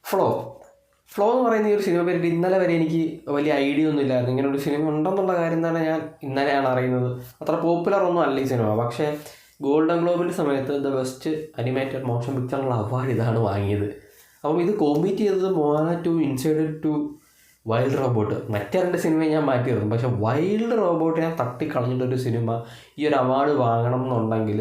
Flow flow എന്ന് പറയുന്ന ഈ ഒരു സിനിമ പേരിട്ട് ഇന്നലെ വരെ എനിക്ക് വലിയ ഐഡിയ ഒന്നും ഇല്ലായിരുന്നു. ഇങ്ങനെ ഒരു സിനിമ ഉണ്ടെന്നുള്ള കാര്യം തന്നെ ഞാൻ ഇന്നലെയാണ് അറിയുന്നത്. അത്ര പോപ്പുലർ ഒന്നും അല്ല ഈ സിനിമ. പക്ഷേ ഗോൾഡൻ ഗ്ലോബിൻ്റെ സമയത്ത് ദ ബെസ്റ്റ് അനിമേറ്റഡ് മോഷൻ പിക്ചറിനുള്ള അവാർഡ് ഇതാണ് വാങ്ങിയത്. അപ്പം ഇത് കോമ്പീറ്റ് ചെയ്തത് Moana two inside two wild robot. മറ്റേ രണ്ട് സിനിമയെ ഞാൻ മാറ്റിയിരുന്നു. പക്ഷേ വൈൽഡ് റോബോട്ടിനെ തട്ടിക്കളഞ്ഞിട്ടൊരു സിനിമ ഈ ഒരു അവാർഡ് വാങ്ങണം എന്നുണ്ടെങ്കിൽ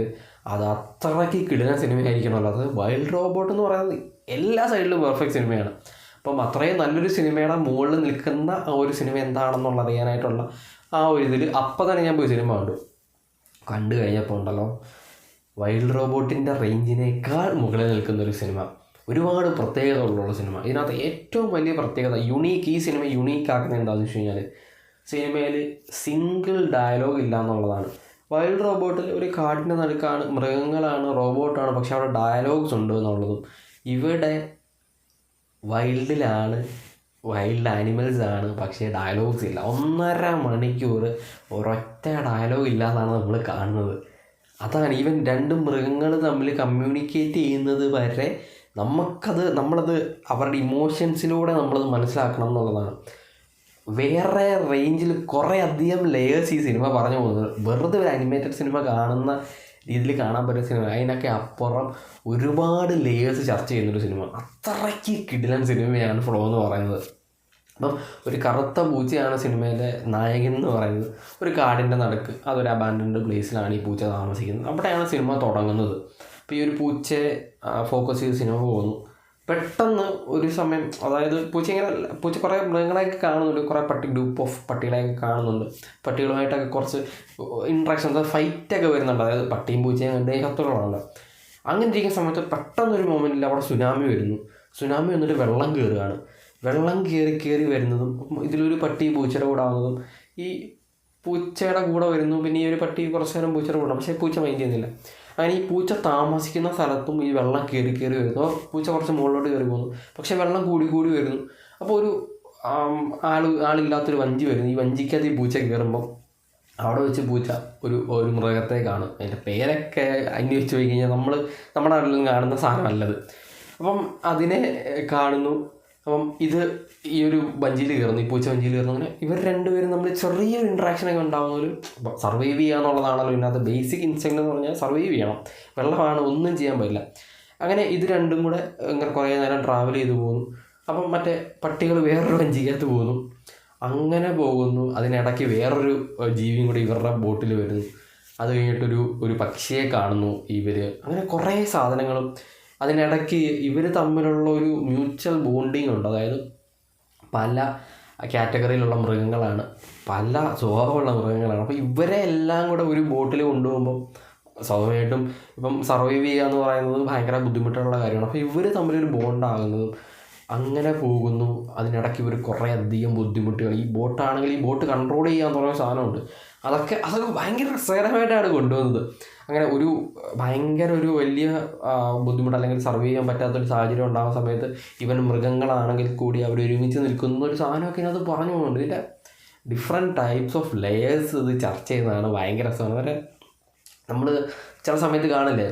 അത് അത്രയ്ക്ക് കിടുന്ന സിനിമയായിരിക്കണമല്ലോ. അത് വൈൽഡ് റോബോട്ട് എന്ന് പറയുന്നത് എല്ലാ സൈഡിലും പെർഫെക്റ്റ് സിനിമയാണ്. അപ്പം അത്രയും നല്ലൊരു സിനിമയുടെ മുകളിൽ നിൽക്കുന്ന ആ ഒരു സിനിമ എന്താണെന്നുള്ള അറിയാനായിട്ടുള്ള ആ ഒരു ഇതിൽ അപ്പം തന്നെ ഞാൻ പോയി സിനിമ കണ്ടു കഴിഞ്ഞപ്പോൾ ഉണ്ടല്ലോ, വൈൽഡ് റോബോട്ടിൻ്റെ റേഞ്ചിനേക്കാൾ മുകളിൽ നിൽക്കുന്നൊരു സിനിമ, ഒരുപാട് പ്രത്യേകത ഉള്ള സിനിമ. ഇതിനകത്ത് ഏറ്റവും വലിയ പ്രത്യേകത ഈ സിനിമ യുണീക്ക് ആക്കുന്നത് എന്താണെന്ന് വെച്ച് കഴിഞ്ഞാൽ സിനിമയിൽ സിംഗിൾ ഡയലോഗ് ഇല്ല എന്നുള്ളതാണ്. വൈൽഡ് റോബോട്ടിൽ ഒരു കാടിൻ്റെ നടുക്കാണ്, മൃഗങ്ങളാണ്, റോബോട്ടാണ്, പക്ഷെ അവിടെ ഡയലോഗ്സ് ഉണ്ട് എന്നുള്ളതും. ഇവിടെ വൈൽഡ് ആനിമൽസ് ആണ്, പക്ഷേ ഡയലോഗ്സ് ഇല്ല. 1.5 മണിക്കൂർ ഒരൊറ്റ ഡയലോഗ് ഇല്ലാതാണ് നമ്മൾ കാണുന്നത്. അതാണ് ഈവൻ രണ്ട് മൃഗങ്ങൾ തമ്മിൽ കമ്മ്യൂണിക്കേറ്റ് ചെയ്യുന്നത് വരെ നമ്മളത് അവരുടെ ഇമോഷൻസിലൂടെ നമ്മളത് മനസ്സിലാക്കണം എന്നുള്ളതാണ്. വേറെ റേഞ്ചിൽ കുറേ അധികം ലെയേഴ്സ് ഈ സിനിമ പറഞ്ഞു പോകുന്നത്. വെറുതെ ഒരു അനിമേറ്റഡ് സിനിമ കാണുന്ന രീതിയിൽ കാണാൻ പറ്റുന്ന സിനിമ, അതിനൊക്കെ അപ്പുറം ഒരുപാട് ലേയേഴ്സ് ചർച്ച ചെയ്യുന്നൊരു സിനിമ. അത്രയ്ക്ക് കിടിലൻ സിനിമയാണ് ഫ്ലോ എന്ന് പറയുന്നത്. അപ്പം ഒരു കറുത്ത പൂച്ചയാണ് സിനിമയിലെ നായകൻ എന്ന് പറയുന്നത്. ഒരു കാടിൻ്റെ നടുക്ക്, അതൊരു അബാൻഡൻഡ് പ്ലേസിലാണ് ഈ പൂച്ച താമസിക്കുന്നത്. അവിടെയാണ് സിനിമ തുടങ്ങുന്നത്. അപ്പോൾ ഈ ഒരു പൂച്ചയെ ഫോക്കസ് ചെയ്ത് സിനിമ പോകുന്നു. പെട്ടെന്ന് ഒരു സമയം, അതായത് പൂച്ച കുറേ മൃഗങ്ങളെയൊക്കെ കാണുന്നുണ്ട്, കുറേ ഗ്രൂപ്പ് ഓഫ് പട്ടികളെയൊക്കെ കാണുന്നുണ്ട്. പട്ടികളുമായിട്ടൊക്കെ കുറച്ച് ഇൻട്രാക്ഷൻ, ഫൈറ്റൊക്കെ വരുന്നുണ്ട്. അതായത് പട്ടിയും പൂച്ചയും ദേഹത്തോടുള്ള അങ്ങനെ ഇരിക്കുന്ന സമയത്ത് പെട്ടെന്നൊരു മൊമെൻറ്റിൽ അവിടെ സുനാമി വന്നിട്ട് വെള്ളം കയറുകയാണ്. വെള്ളം കയറി വരുന്നതും ഇതിലൊരു പട്ടി പൂച്ചയുടെ കൂടെ ആവുന്നതും ഈ പൂച്ചയുടെ കൂടെ വരുന്നു. പിന്നെ ഈ ഒരു പട്ടി കുറച്ച് നേരം പൂച്ചയുടെ കൂടെ, പക്ഷേ പൂച്ച മൈൻഡ് ചെയ്യുന്നില്ല. അങ്ങനെ ഈ പൂച്ച താമസിക്കുന്ന സ്ഥലത്തും ഈ വെള്ളം കയറി വരുന്നു. പൂച്ച കുറച്ച് മുകളിലോട്ട് കയറി പോകുന്നു, പക്ഷേ വെള്ളം കൂടി വരുന്നു. അപ്പോൾ ഒരു ആളില്ലാത്തൊരു വഞ്ചി വരുന്നു. ഈ വഞ്ചിക്കകത്ത് ഈ പൂച്ച കയറുമ്പം അവിടെ വെച്ച് പൂച്ച ഒരു മൃഗത്തെ കാണും. അതിൻ്റെ പേരൊക്കെ അന്വേഷിച്ച് പോയി കഴിഞ്ഞാൽ നമ്മുടെ നാട്ടിലും കാണുന്ന സാധനമല്ലത്. അപ്പം അതിനെ കാണുന്നു. അപ്പം ഈ ഒരു വഞ്ചിയിൽ കയറുന്നു, ഈ പൂച്ച വഞ്ചിയിൽ കയറുന്നു. അങ്ങനെ ഇവർ രണ്ടുപേരും നമ്മൾ ചെറിയൊരു ഇൻട്രാക്ഷനൊക്കെ ഉണ്ടാകുന്ന സർവൈവ് ചെയ്യുക എന്നുള്ളതാണല്ലോ ഇതിനകത്ത് ബേസിക് ഇൻസ്റ്റിങ്ക്റ്റ് എന്ന് പറഞ്ഞാൽ. സർവൈവ് ചെയ്യണം, വെള്ളമാണ്, ഒന്നും ചെയ്യാൻ പറ്റില്ല. അങ്ങനെ ഇത് രണ്ടും കൂടെ ഇങ്ങനെ കുറേ നേരം ട്രാവൽ ചെയ്ത് പോകുന്നു. അപ്പം മറ്റേ പട്ടികൾ വേറൊരു വഞ്ചിക്കകത്ത് പോകുന്നു. അങ്ങനെ പോകുന്നു. അതിനിടയ്ക്ക് വേറൊരു ജീവിയും കൂടി ഇവരുടെ ബോട്ടിൽ വരുന്നു. അത് കഴിഞ്ഞിട്ടൊരു പക്ഷിയെ കാണുന്നു ഇവർ. അങ്ങനെ കുറേ സാധനങ്ങളും അതിനിടയ്ക്ക് ഇവർ തമ്മിലുള്ള ഒരു മ്യൂച്വൽ ബോണ്ടിങ് ഉണ്ട്. അതായത് പല കാറ്റഗറിയിലുള്ള മൃഗങ്ങളാണ്, പല സ്വഭാവമുള്ള മൃഗങ്ങളാണ്. അപ്പോൾ ഇവരെ എല്ലാം കൂടെ ഒരു ബോട്ടിൽ കൊണ്ടുപോകുമ്പം സ്വാഭാവികമായിട്ടും ഇപ്പം സർവൈവ് ചെയ്യുക എന്ന് പറയുന്നത് ഭയങ്കര ബുദ്ധിമുട്ടുള്ള കാര്യമാണ്. അപ്പോൾ ഇവർ തമ്മിലൊരു ബോണ്ടാകുന്നതും അങ്ങനെ പോകുന്നു. അതിനിടയ്ക്ക് ഇവർ കുറേ അധികം ബുദ്ധിമുട്ടുകൾ, ഈ ബോട്ടാണെങ്കിൽ ഈ ബോട്ട് കൺട്രോൾ ചെയ്യാൻ തുടങ്ങിയ സാധനമുണ്ട്. അതൊക്കെ ഭയങ്കര രസകരമായിട്ടാണ് കൊണ്ടുവന്നത്. അങ്ങനെ ഭയങ്കര ഒരു വലിയ ബുദ്ധിമുട്ട് അല്ലെങ്കിൽ സർവൈവ് ചെയ്യാൻ പറ്റാത്തൊരു സാഹചര്യം ഉണ്ടാകുന്ന സമയത്ത് ഇവൻ മൃഗങ്ങളാണെങ്കിൽ കൂടി അവർ ഒരുമിച്ച് നിൽക്കുന്ന ഒരു സാധനമൊക്കെ ഇതിനകത്ത് പറഞ്ഞു പോകുന്നുണ്ട്. ഇതിൻ്റെ ഡിഫറെൻറ്റ് ടൈപ്സ് ഓഫ് ലെയേഴ്സ് ഇത് ചർച്ച ചെയ്യുന്നതാണ് ഭയങ്കര രസമാണ്. അതുപോലെ നമ്മൾ ചില സമയത്ത് കാണില്ലേ,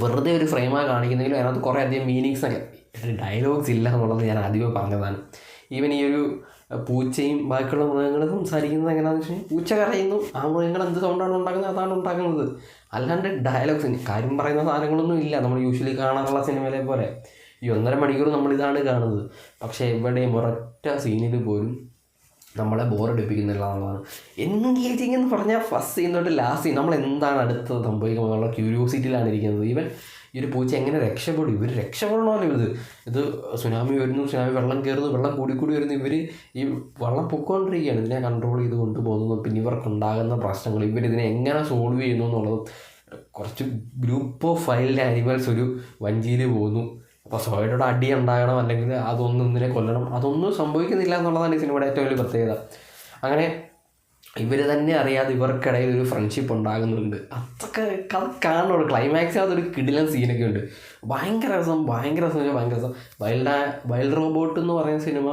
വെറുതെ ഒരു ഫ്രെയിമായി കാണിക്കുന്നെങ്കിലും അതിനകത്ത് കുറേ അധികം മീനിങ്സൊക്കെ, ഡയലോഗ്സ് ഇല്ല എന്നുള്ളത് ഞാൻ ആദ്യമേ പറഞ്ഞതാണ്. ഈവൻ ഈ ഒരു പൂച്ചയും ബാക്കിയുള്ള മൃഗങ്ങളും സംസാരിക്കുന്നത് എങ്ങനെയാണെന്ന് വെച്ച് കഴിഞ്ഞാൽ, പൂച്ച കരയുന്നു, ആ മൃഗങ്ങൾ എന്ത് സൗണ്ടാണ് ഉണ്ടാക്കുന്നത് അതാണ് ഉണ്ടാക്കുന്നത്. അല്ലാണ്ട് ഡയലോഗ്സ് കാര്യം പറയുന്ന സാധനങ്ങളൊന്നും ഇല്ല നമ്മൾ യൂഷ്വലി കാണാറുള്ള സിനിമയിലെ പോലെ. ഈ 1.5 മണിക്കൂർ നമ്മളിതാണ് കാണുന്നത്. പക്ഷേ എവിടെയും ഒരൊറ്റ സീനിൽ പോലും നമ്മളെ ബോറടിപ്പിക്കുന്നില്ല എന്നുള്ളതാണ്. എൻഗേജിങ് എന്ന് പറഞ്ഞാൽ ഫസ്റ്റ് സീൻ തൊട്ട് ലാസ്റ്റ് സീൻ നമ്മൾ എന്താണ് അടുത്തത് സംഭവിക്കുന്നത് എന്നുള്ള ക്യൂരിയോസിറ്റിയിലാണ് ഇരിക്കുന്നത്. ഈവൻ ഈ ഒരു പൂച്ച എങ്ങനെ രക്ഷപ്പെടും, ഇവർ രക്ഷപ്പെടണമല്ലോ. ഇത് സുനാമി വരുന്നു, സുനാമി വെള്ളം കയറുന്നു, വെള്ളം കൂടി വരുന്നു, ഇവർ ഈ വെള്ളം പൊയ്ക്കൊണ്ടിരിക്കുകയാണ്, ഇതിനെ കൺട്രോൾ ചെയ്ത് കൊണ്ടുപോകുന്നു. പിന്നെ ഇവർക്കുണ്ടാകുന്ന പ്രശ്നങ്ങൾ ഇവരിതിനെ എങ്ങനെ സോൾവ് ചെയ്യുന്നു എന്നുള്ളതും. കുറച്ച് ഗ്രൂപ്പ് ഓഫ് വൈൽഡ് ആനിമൽസ് ഒരു വഞ്ചിയിൽ പോകുന്നു. അപ്പോൾ സ്വയയുടെ അടി ഉണ്ടാകണം, അല്ലെങ്കിൽ ഒന്നിനെ കൊല്ലണം, അതൊന്നും സംഭവിക്കുന്നില്ല എന്നുള്ളതാണ് ഈ സിനിമയുടെ ഏറ്റവും വലിയ പ്രത്യേകത. അങ്ങനെ ഇവർ തന്നെ അറിയാതെ ഇവർക്കിടയിൽ ഒരു ഫ്രണ്ട്ഷിപ്പ് ഉണ്ടാകുന്നുണ്ട്. അതൊക്കെ കാണുള്ളൂ. ക്ലൈമാക്സിൽ അതൊരു കിടിലൻ സീനൊക്കെ ഉണ്ട്. ഭയങ്കര രസം. വൈൽഡ് റോബോട്ട് എന്ന് പറയുന്ന സിനിമ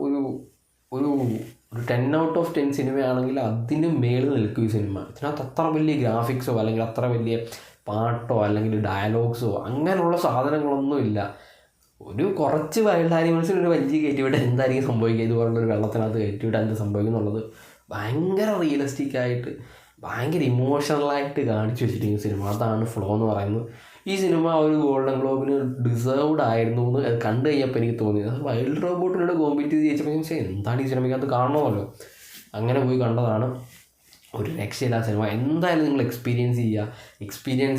ഒരു 10 out of 10 സിനിമയാണെങ്കിൽ അതിന് മേളിൽ നിൽക്കും ഈ സിനിമ. ഇതിനകത്ത് അത്ര വലിയ ഗ്രാഫിക്സോ അല്ലെങ്കിൽ അത്ര വലിയ പാട്ടോ അല്ലെങ്കിൽ ഡയലോഗ്സോ അങ്ങനെയുള്ള സാധനങ്ങളൊന്നും ഇല്ല. ഒരു കുറച്ച് വൈൽഡ് ആനിമൽസിന് ഒരു വഞ്ചി കയറ്റിവിട്ട് എന്തായിരിക്കും സംഭവിക്കുക, ഇതുപോലുള്ളൊരു വെള്ളത്തിനകത്ത് കയറ്റിവിട്ട് എന്ത് സംഭവിക്കും എന്നുള്ളത് ഭയങ്കര റിയലിസ്റ്റിക് ആയിട്ട് ഭയങ്കര ഇമോഷണലായിട്ട് കാണിച്ചു വെച്ചിരിക്കുന്ന സിനിമ. അതാണ് ഫ്ലോ എന്ന് പറയുന്നത്. ഈ സിനിമ ഒരു ഗോൾഡൻ ഗ്ലോബിന് ഡിസേർവ്ഡ് ആയിരുന്നു എന്ന് അത് കണ്ടു കഴിഞ്ഞപ്പോൾ എനിക്ക് തോന്നിയത്. അത് വൈൽഡ് റോബോട്ടിനോട് കോമ്പീറ്റ് ചെയ്ത് ചോദിച്ചപ്പോൾ ഞാൻ എന്താണ് ഈ സിനിമയ്ക്കകത്ത് കാണണമല്ലോ, അങ്ങനെ പോയി കണ്ടതാണ്. ഒരു രക്ഷയില്ല സിനിമ. എന്തായാലും നിങ്ങൾ എക്സ്പീരിയൻസ്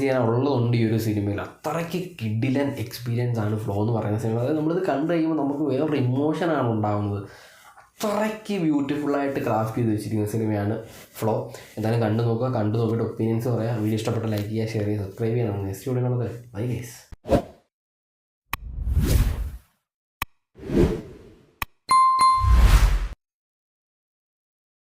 ചെയ്യാനുള്ളതുണ്ട് ഈ ഒരു സിനിമയിൽ. അത്രയ്ക്ക് കിഡിലൻ എക്സ്പീരിയൻസ് ആണ് ഫ്ലോ എന്ന് പറയുന്ന സിനിമ. അതായത് നമ്മളിത് കണ്ടു കഴിയുമ്പോൾ നമുക്ക് വേറൊരു ഇമോഷനാണ് ഉണ്ടാകുന്നത്. അത്രയ്ക്ക് ബ്യൂട്ടിഫുള്ളായിട്ട് ക്രാഫ്റ്റ് ചെയ്ത് വെച്ചിരിക്കുന്ന സിനിമയാണ് ഫ്ലോ. എന്തായാലും കണ്ടു നോക്കിയിട്ട് ഒപ്പീനിയൻസ് പറയാം. വീഡിയോ ഇഷ്ടപ്പെട്ട ലൈക്ക് ചെയ്യുക, ഷെയർ ചെയ്യുക, സബ്സ്ക്രൈബ് ചെയ്യാനാണ്. നെക്സ്റ്റ് വീഡിയോ കാണുന്നത്. Bye guys.